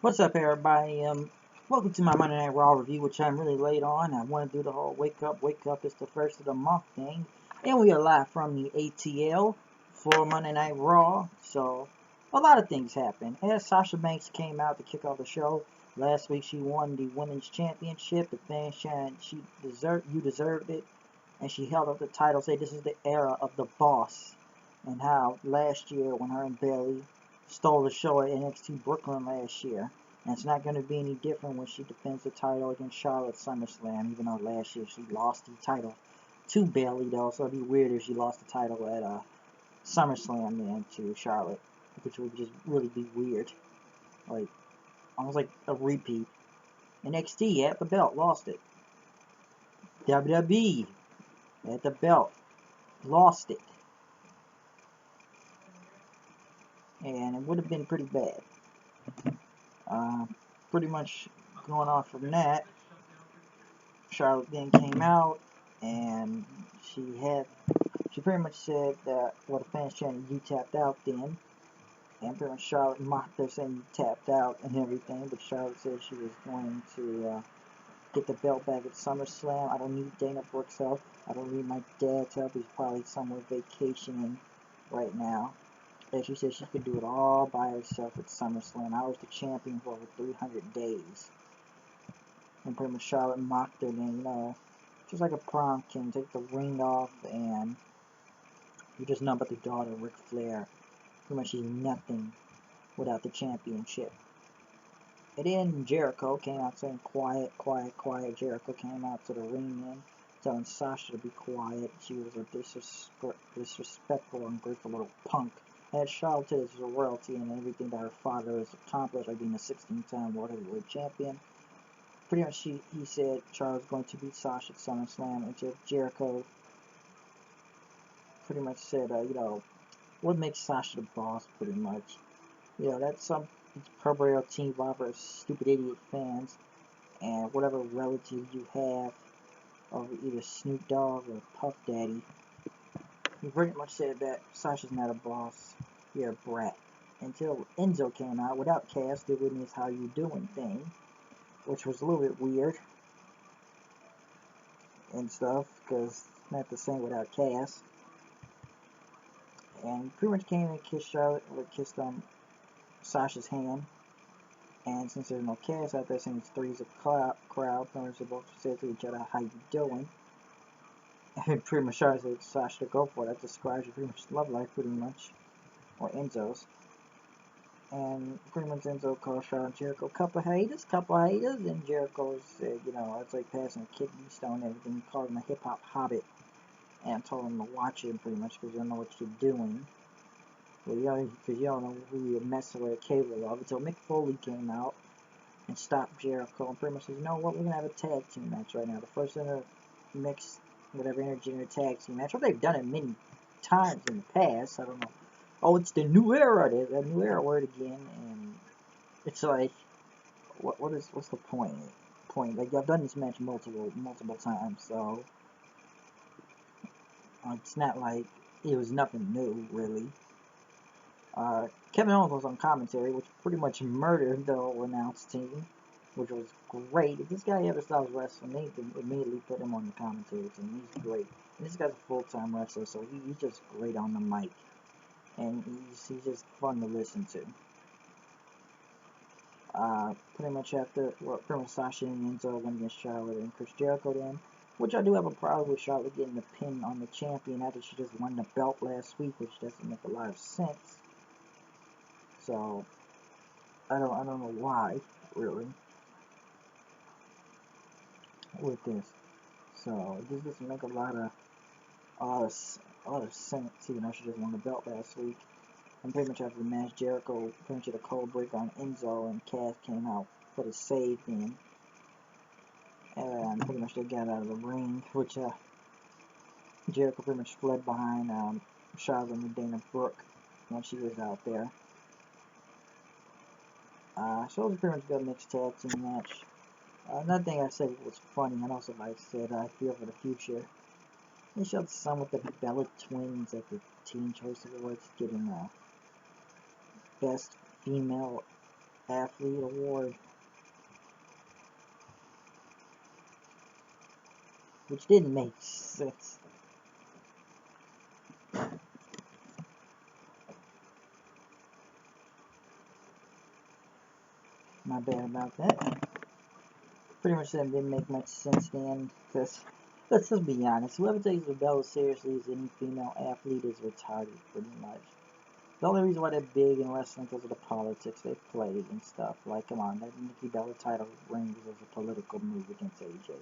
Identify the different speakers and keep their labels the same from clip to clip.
Speaker 1: What's up, everybody? Welcome to my Monday Night Raw review, which I'm really late on. I want to do the whole wake up, it's the first of the month thing. And we are live from the ATL for Monday Night Raw. So, a lot of things happened. As Sasha Banks came out to kick off the show, last week she won the Women's Championship. The fans chanted, you deserved it. And she held up the title, say this is the era of the boss. And how last year, when her and Bayley stole the show at NXT Brooklyn last year. And it's not going to be any different when she defends the title against Charlotte SummerSlam, even though last year she lost the title to Bayley, though. So it'd be weird if she lost the title at SummerSlam then to Charlotte, which would just really be weird. Like, almost like a repeat. NXT at the belt, lost it. WWE at the belt, lost it. And it would have been pretty bad. Pretty much going off from that, Charlotte then came out and she pretty much said that, well, the fans chanted, you tapped out then. And pretty much Charlotte mocked her saying you tapped out and everything, but Charlotte said she was going to get the belt back at SummerSlam. I don't need Dana Brooke's help. I don't need my dad's help. He's probably somewhere vacationing right now. And she said she could do it all by herself at SummerSlam. I was the champion for over 300 days. And pretty much Charlotte mocked her, and just like a prom king, take the ring off, and you're just nothing but the daughter of Ric Flair. Pretty much she's nothing without the championship. And then Jericho came out saying, quiet, quiet, quiet. Jericho came out to the ring then, telling Sasha to be quiet. She was a disrespectful, ungrateful little punk. And Charlotte is a royalty and everything that her father has accomplished, like being a 16-time World Heavyweight Champion. Pretty much he said Charles was going to beat Sasha at SummerSlam, and Jericho pretty much said, what makes Sasha the boss, pretty much. That's some pro team for stupid idiot fans, and whatever relatives you have of either Snoop Dogg or Puff Daddy. He pretty much said that Sasha's not a boss, you're a brat. Until Enzo came out without Cass doing his how you doing thing, which was a little bit weird and stuff, because it's not the same without Cass. And he pretty much came and kissed Charlotte, or kissed Sasha's hand. And since there's no Cass out there, since three's a crowd, members are both said to each other, how you doing? And pretty much Charlotte said Sasha to go for it. That describes your pretty much love life, pretty much. Or Enzo's. And pretty much Enzo called Charlotte and Jericho couple haters. And Jericho said, it's like passing a kidney stone and everything. He called him a hip-hop hobbit. And told him to watch it pretty much because you don't know what you're doing. Well, because you don't know who you're messing with a cable of. Until Mick Foley came out and stopped Jericho and pretty much said, you know what, we're going to have a tag team match right now. The first mixed, whatever, intergender tag team match. Well, they've done it many times in the past. I don't know. Oh, it's the new era. There's a new era word again. And it's like, what's the point? Like, I've done this match multiple times, so it's not like it was nothing new, really. Kevin Owens was on commentary, which pretty much murdered the whole announced team, which was great. If this guy ever stops wrestling, they can immediately put him on the commentary team. He's great. And this guy's a full-time wrestler, so he's just great on the mic. And he's just fun to listen to. Pretty much Sasha and Enzo went against Charlotte and Chris Jericho then, which I do have a problem with Charlotte getting the pin on the champion after she just won the belt last week, which doesn't make a lot of sense. So I don't know why, really, with this. So this doesn't make a lot of sense, even though she just won the belt last week. And pretty much after the match, Jericho pretty much did a cold break on Enzo, and Cass came out for the save then. And pretty much they got out of the ring, which Jericho pretty much fled behind Charlotte and Dana Brooke when she was out there. So it was pretty much a good mixed tag team match. Another thing I said was funny, and also I said I feel for the future. They showed some with the Bella twins at the Teen Choice Awards getting best female Athlete Award, which didn't make sense. My bad about that. Pretty much that didn't make much sense then, because let's just be honest, whoever takes the belt seriously as any female athlete is retarded, pretty much. The only reason why they're big in wrestling because of the politics they played and stuff. Like, come on, that Nikki Bella title ring was a political move against AJ.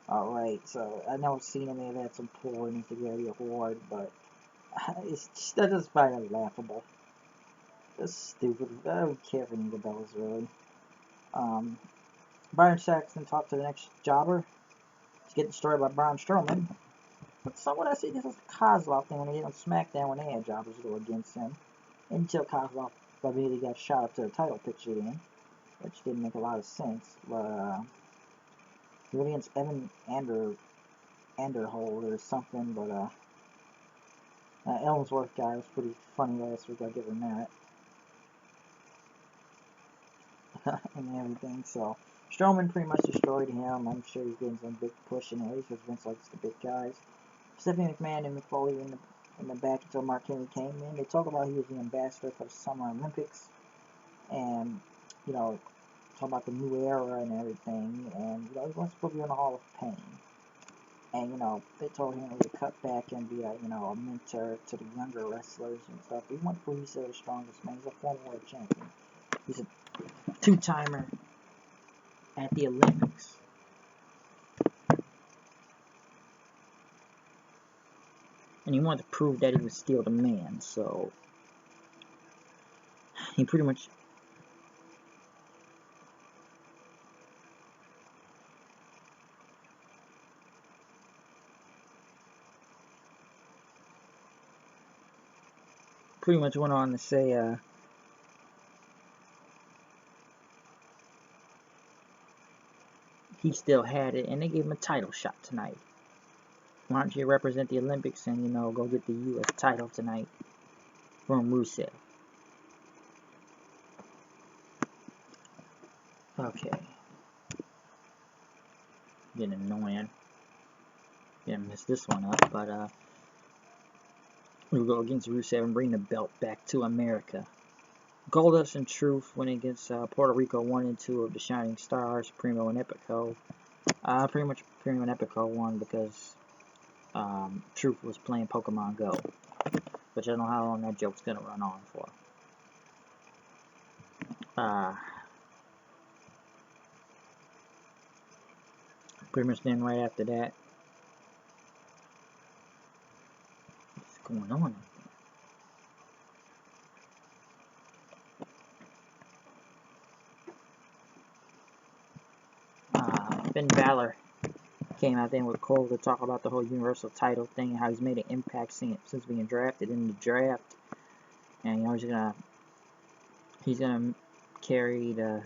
Speaker 1: Alright, so I know Cena may have had some pull in to get the award, but it's just, I just find it laughable. That's stupid. I don't care for Nikki Bella's really. Byron Saxton talked to the next jobber. He's getting destroyed by Braun Strowman. But somewhat I see this as a Kozlov thing when he did on SmackDown when they had jobbers go against him. Until Kozlov immediately got shot up to the title picture then, which didn't make a lot of sense. But he went against Evan Anderhold or something. But Ellsworth guy was pretty funny last week. I'll give him that. And everything. So Strowman pretty much destroyed him. I'm sure he's getting some big push in there because Vince likes the big guys. Stephanie McMahon and Mick Foley were in the back until Mark Henry came in. They talk about he was the ambassador for the Summer Olympics, and you know, talk about the new era and everything. And you know, he wants to put you in the Hall of Pain. And you know, they told him to cut back and be a mentor to the younger wrestlers and stuff. He wants to prove he's the strongest man. He's a former world champion. He's a two-timer at the Olympics. And he wanted to prove that he was still the man, so he pretty much went on to say he still had it, and they gave him a title shot tonight. Why don't you represent the Olympics and, you know, go get the U.S. title tonight from Rusev? Okay. Getting annoying. Gonna mess this one up, but we'll go against Rusev and bring the belt back to America. Goldust and Truth went against Puerto Rico 1 and 2 of the Shining Stars, Primo and Epico. Pretty much Primo and Epico won because Truth was playing Pokemon Go, which I don't know how long that joke's gonna run on for. Pretty much then right after that, what's going on? Finn Balor came out then with Cole to talk about the whole Universal title thing and how he's made an impact since being drafted in the draft, and you know he's gonna carry the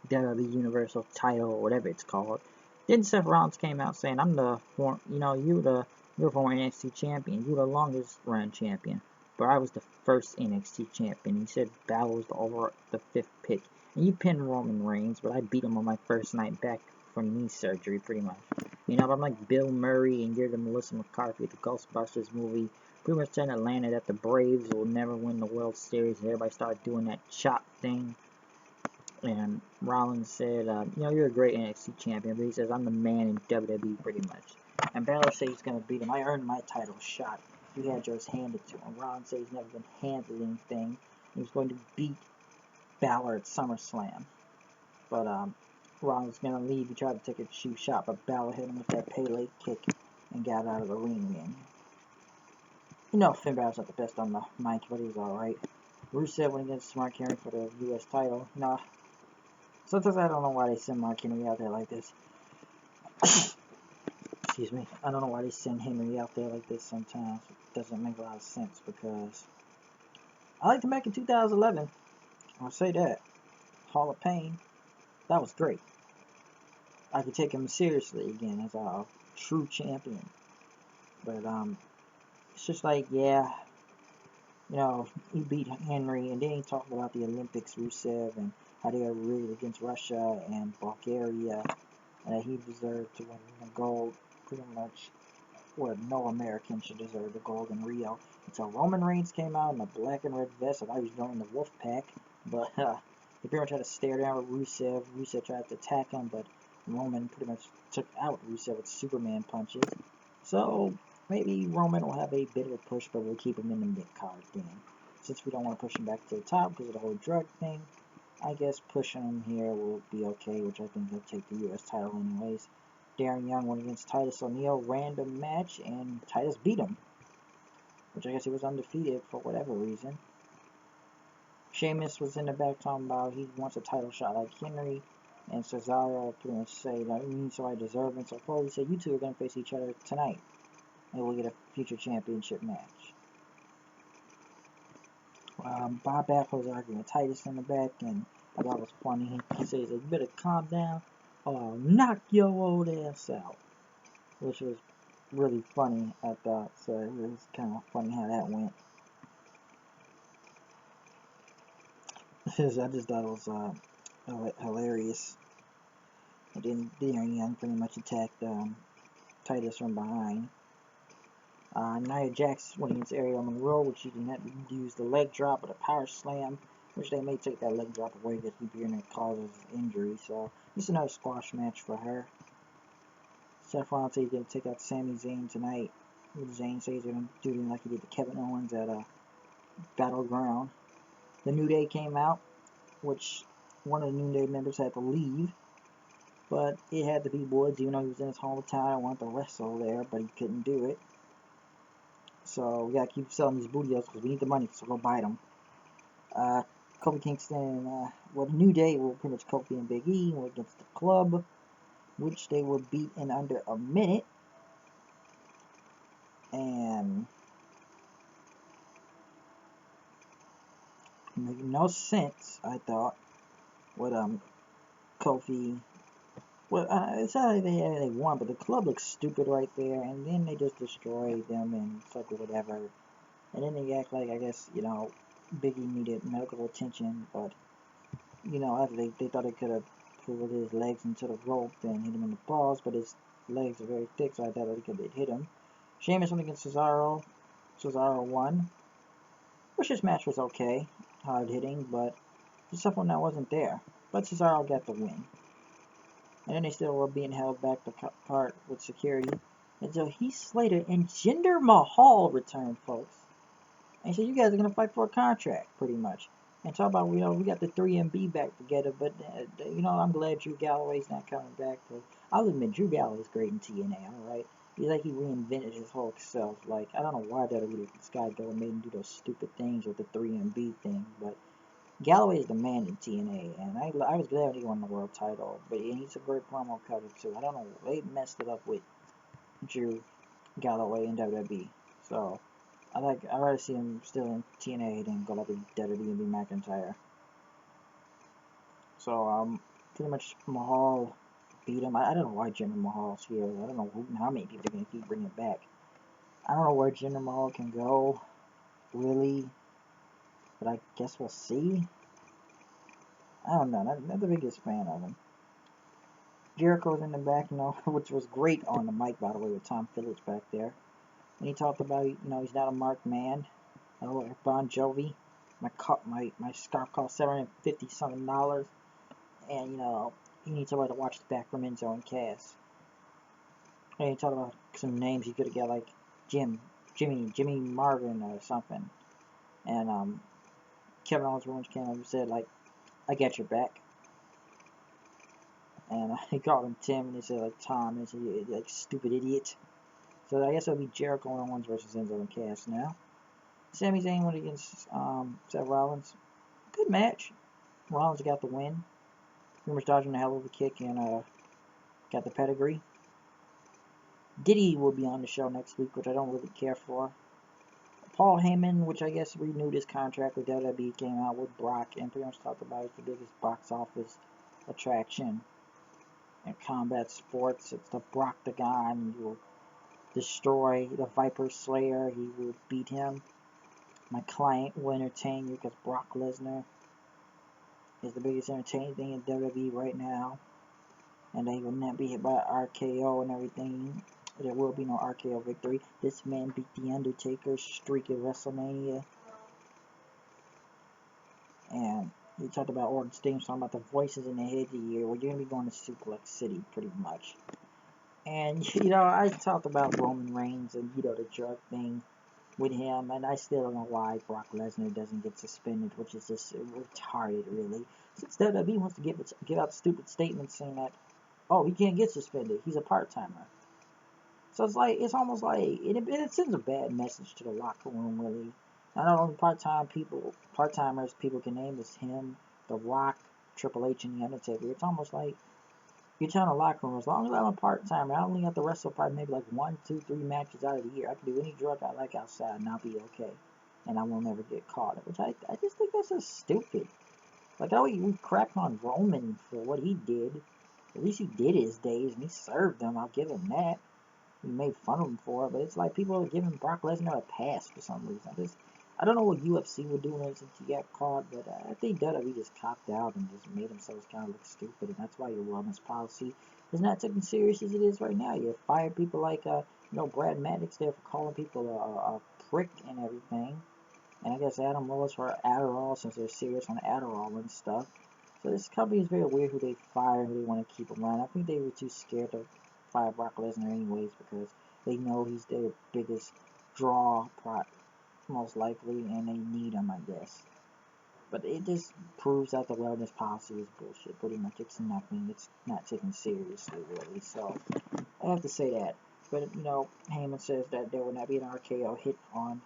Speaker 1: WWE Universal title or whatever it's called. Then Seth Rollins came out saying, "I'm the you're former NXT champion, you're the longest run champion, but I was the first NXT champion." He said Balor was the 5th pick, and you pinned Roman Reigns, but I beat him on my first night back from knee surgery, pretty much. You know, I'm like Bill Murray, and you're the Melissa McCarthy, the Ghostbusters movie, pretty much telling Atlanta that the Braves will never win the World Series, and everybody started doing that chop thing. And Rollins said, you know, you're a great NXT champion, but he says, I'm the man in WWE, pretty much. And Balor said he's going to beat him. I earned my title shot. You had yours handed to him. Rollins said he's never been handed anything. He was going to beat Balor at SummerSlam. But, Rollins was going to leave. He tried to take a cheap shot, but Balor hit him with that Pele kick and got out of the ring then. You know, Finn Balor's not the best on the mic, but he's alright. Rusev went against Mark Henry for the U.S. title. You know, sometimes I don't know why they send Mark Henry out there like this. Excuse me. I don't know why they send Henry out there like this sometimes. It doesn't make a lot of sense because I liked him back in 2011. I'll say that. Hall of Pain. That was great. I could take him seriously again as a true champion. But, it's just like, yeah, you know, he beat Henry, and then he talked about the Olympics, Rusev, and how they are rigged against Russia and Bulgaria, and that he deserved to win the gold. Pretty much, well, no American should deserve the gold in Rio. Until Roman Reigns came out in a black and red vest, and I was joining the Wolf Pack, but he pretty much had to stare down with Rusev. Rusev tried to attack him, but Roman pretty much took out Rusev with Superman punches. So maybe Roman will have a bit of a push, but we'll keep him in the mid-card then. Since we don't want to push him back to the top because of the whole drug thing, I guess pushing him here will be okay, which I think he'll take the U.S. title anyways. Darren Young went against Titus O'Neil, random match, and Titus beat him, which I guess he was undefeated for whatever reason. Sheamus was in the back talking about he wants a title shot like Henry, and Cesaro pretty much say that he needs somebody deserving. So Foley said you two are going to face each other tonight, and we'll get a future championship match. Bob Backlund was arguing with Titus in the back, and I thought it was funny. He says, you better calm down, or I'll knock your old ass out. Which was really funny, I thought. So it was kind of funny how that went. I just thought it was hilarious. And then Darren Young pretty much attacked Titus from behind. Nia Jax went against Ariel Monroe, which she did not use the leg drop, but a power slam, which they may take that leg drop away because keep hearing it causes injury. So just another squash match for her. Seth Rollins said he's going to take out Sami Zayn tonight. Zayn says he's going to do it like he did to Kevin Owens at Battleground. The New Day came out, which one of the New Day members had to leave. But it had to be Woods, even though he was in his hometown and wanted to wrestle there, but he couldn't do it. So we got to keep selling these booty deals because we need the money, so go buy them. Kofi Kingston, the New Day will pretty much Kofi and Big E were against the Club, which they were beat in under a minute. And made no sense, I thought, with Kofi. Well, it's not like they won, but the Club looks stupid right there, and then they just destroyed them and it's like whatever. And then they act like, I guess, you know, Big E needed medical attention, but, you know, after they thought they could have pulled his legs into the rope and hit him in the balls, but his legs are very thick, so I thought they could have hit him. Sheamus went against Cesaro. Cesaro won. Which this match was okay, hard hitting, but the stuff on that wasn't there. But Cesaro got the win. And then they still were being held back apart with security until Heath Slater and Jinder Mahal returned, folks. And so you guys are gonna fight for a contract, pretty much. And talk about, you know, we got the 3MB back together, but you know, I'm glad Drew Galloway's not coming back. But I'll admit, Drew Galloway's great in TNA, alright? He's like he reinvented his whole self. Like, I don't know why that this guy go made him do those stupid things with the 3MB thing, but Galloway is the man in TNA, and I was glad he won the world title. But he's a great promo cutter too. I don't know, they messed it up with Drew Galloway in WWE. So I'd rather see him still in TNA than go like a WWE and be McIntyre. So pretty much Mahal beat him. I don't know why Jinder Mahal's here. I don't know how many people are gonna keep bringing back. I don't know where Jinder Mahal can go, really. But I guess we'll see. I don't know. Not the biggest fan of him. Jericho's in the back, you know, which was great on the mic, by the way, with Tom Phillips back there. And he talked about, you know, he's not a marked man. Bon Jovi. My scarf cost $750 something, and you know, he needs somebody to watch the back from Enzo and Cass. And he talked about some names he could have got, like Jimmy Marvin or something. And Kevin Owens once came up and said, like, I got your back. And he called him Tim, and he said, like, Tom, and he said, like, stupid idiot. So I guess it'll be Jericho and Owens versus Enzo and Cass now. Sami Zayn went against Seth Rollins. Good match. Rollins got the win. Pretty much dodging a hell of a kick and got the pedigree. Diddy will be on the show next week, which I don't really care for. Paul Heyman, which I guess renewed his contract with WWE, came out with Brock and pretty much talked about it's the biggest box office attraction in combat sports. It's the Brock the God, and he will destroy the Viper Slayer. He will beat him. my client will entertain you because Brock Lesnar is the biggest entertaining thing in WWE right now. And they will not be hit by RKO and everything. There will be no RKO victory. This man beat The Undertaker's streak at WrestleMania. And you talked about Orton's theme song about the voices in the head of the year. Well, you're going to be going to Suplex City, pretty much. And, I talked about Roman Reigns and, the drug thing with him. And I still don't know why Brock Lesnar doesn't get suspended, which is just retarded, really. Since WWE wants to give out stupid statements saying that, oh, he can't get suspended. He's a part-timer. So it's almost like, it sends a bad message to the locker room, really. Not only part-timers people can name is him, The Rock, Triple H, and The Undertaker. It's almost like you're telling the locker room, as long as I'm a part-timer, I only have to wrestle probably maybe like 1, 2, 3 matches out of the year. I can do any drug I like outside and I'll be okay. And I will never get caught. Which I just think that's just stupid. Like, we crap on Roman for what he did. At least he did his days and he served them. I'll give him that. We made fun of him for it, but it's like people are giving Brock Lesnar a pass for some reason. I don't know what UFC would do since he got caught, but I think WWE just copped out and just made themselves kind of look stupid, and that's why your wellness policy is not taken serious as it is right now. You fire people like, Brad Maddox there for calling people a prick and everything, and I guess Adam Rose for Adderall since they're serious on Adderall and stuff. So this company is very weird who they fire and who they want to keep around. I think they were too scared to fire Brock Lesnar anyways because they know he's their biggest draw, most likely, and they need him, I guess. But it just proves that the wellness policy is bullshit. Pretty much, it's nothing. It's not taken seriously, really. So I have to say that. But Heyman says that there will not be an RKO hit on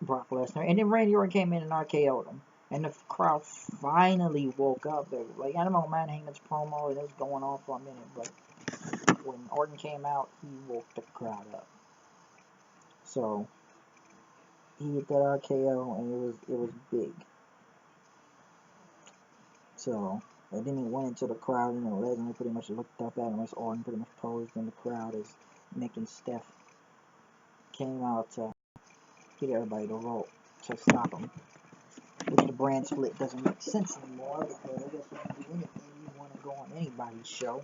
Speaker 1: Brock Lesnar, and then Randy Orton came in and RKO'd him. And the crowd finally woke up. Like, I don't know, man, Heyman's promo, it was going on for a minute, but when Orton came out, he woke the crowd up. So he hit that RKO, and it was big. So, and then he went into the crowd, and Lesnar pretty much looked up at him as Orton pretty much posed in the crowd as Nick and Steph came out to get everybody to roll to stop him. Which the brand split doesn't make sense anymore because I guess you can do anything you want to go on anybody's show.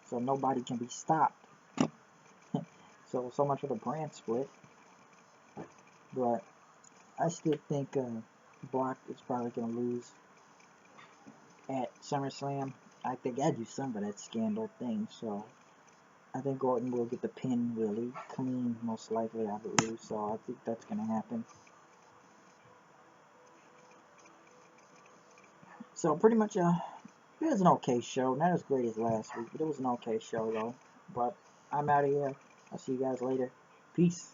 Speaker 1: So nobody can be stopped. So much for the brand split. But I still think Brock is probably going to lose at SummerSlam. I think I do some of that scandal thing. So I think Orton will get the pin really clean, most likely, I believe. So I think that's going to happen. So pretty much, it was an okay show. Not as great as last week, but it was an okay show though. But I'm out of here. I'll see you guys later. Peace.